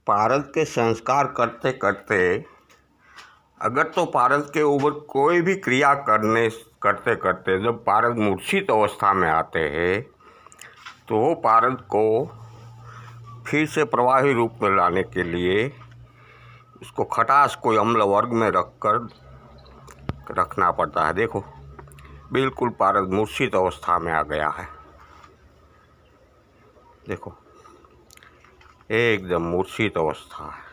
पारद के संस्कार करते करते अगर तो पारद के ऊपर कोई भी क्रिया करते करते जब पारद मूर्छित अवस्था में आते हैं तो पारद को फिर से प्रवाही रूप में लाने के लिए इसको खटास कोई अम्ल वर्ग में रखना पड़ता है। देखो, बिल्कुल पारद मूर्छित अवस्था में आ गया है। देखो, एकदम मूर्छित अवस्था है।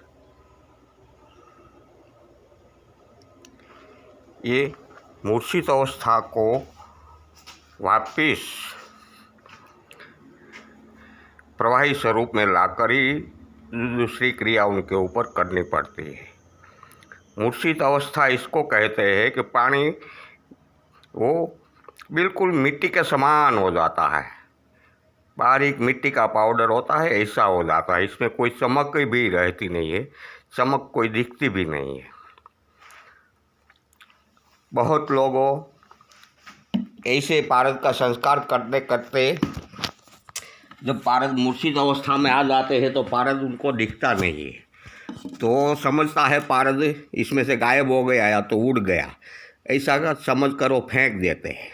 ये मूर्छित अवस्था को वापिस प्रवाही स्वरूप में लाकर ही दूसरी क्रिया उनके ऊपर करनी पड़ती है। मूर्छित अवस्था इसको कहते हैं कि पानी वो बिल्कुल मिट्टी के समान हो जाता है, बारीक मिट्टी का पाउडर होता है ऐसा हो जाता है। इसमें कोई चमक भी रहती नहीं है, चमक कोई दिखती भी नहीं है। बहुत लोगों ऐसे पारद का संस्कार करते करते जब पारद मूर्छित अवस्था में आ जाते हैं तो पारद उनको दिखता नहीं है, तो समझता है पारद इसमें से गायब हो गया या तो उड़ गया, ऐसा समझ कर वो फेंक देते हैं।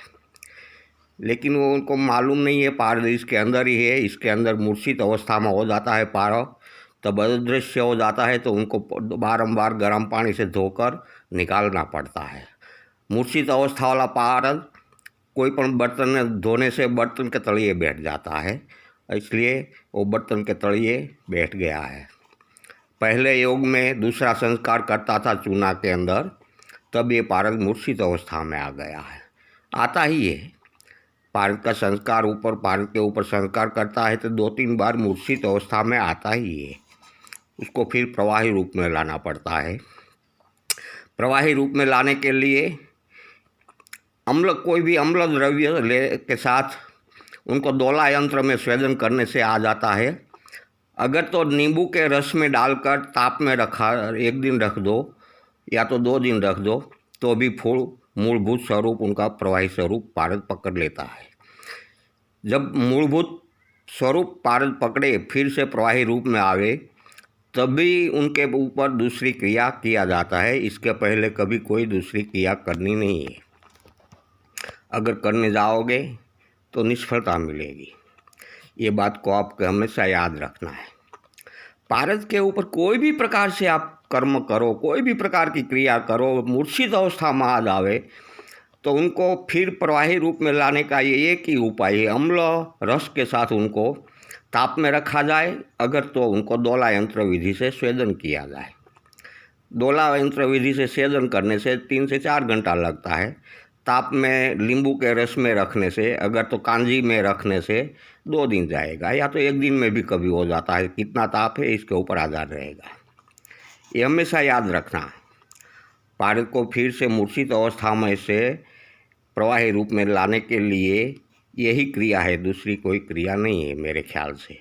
लेकिन वो उनको मालूम नहीं है पारद इसके अंदर ही है। इसके अंदर मूर्छित अवस्था में हो जाता है पारद, तब अदृश्य हो जाता है तो उनको बारंबार गर्म पानी से धोकर निकालना पड़ता है। मूर्छित अवस्था वाला पारद कोई पण बर्तन धोने से बर्तन के तलिए बैठ जाता है, इसलिए वो बर्तन के तलिए बैठ गया है। पहले योग में दूसरा संस्कार करता था चूना के अंदर, तब ये पारद मूर्छित अवस्था में आ गया है। आता ही है पारद का संस्कार, पारद के ऊपर संस्कार करता है तो 2-3 बार मूर्छित अवस्था में आता ही है। उसको फिर प्रवाही रूप में लाना पड़ता है। प्रवाही रूप में लाने के लिए कोई भी अम्ल द्रव्य के साथ उनको दोला यंत्र में स्वेदन करने से आ जाता है। अगर तो नींबू के रस में डालकर ताप में रखा 1 दिन रख दो या तो 2 दिन रख दो तो भी मूलभूत स्वरूप उनका प्रवाही स्वरूप पारद पकड़ लेता है। जब मूलभूत स्वरूप पारद पकड़े फिर से प्रवाही रूप में आवे तभी उनके ऊपर दूसरी क्रिया किया जाता है। इसके पहले कभी कोई दूसरी क्रिया करनी नहीं है। अगर करने जाओगे तो निष्फलता मिलेगी। ये बात को आपको हमेशा याद रखना है। पारद के ऊपर कोई भी प्रकार से आप कर्म करो, कोई भी प्रकार की क्रिया करो, मूर्छित अवस्था में आ जावे तो उनको फिर प्रवाही रूप में लाने का ये एक ही उपाय है, अम्ल रस के साथ उनको ताप में रखा जाए। अगर तो उनको दोला यंत्र विधि से स्वेदन किया जाए। दोला यंत्र विधि से स्वेदन करने से 3 से 4 घंटा लगता है। ताप में नींबू के रस में रखने से, अगर तो कांजी में रखने से 2 दिन जाएगा या तो 1 दिन में भी कभी हो जाता है। कितना ताप है इसके ऊपर आधार रहेगा। ये हमेशा याद रखना। पारद को फिर से मूर्छित अवस्था में से प्रवाही रूप में लाने के लिए यही क्रिया है, दूसरी कोई क्रिया नहीं है मेरे ख्याल से।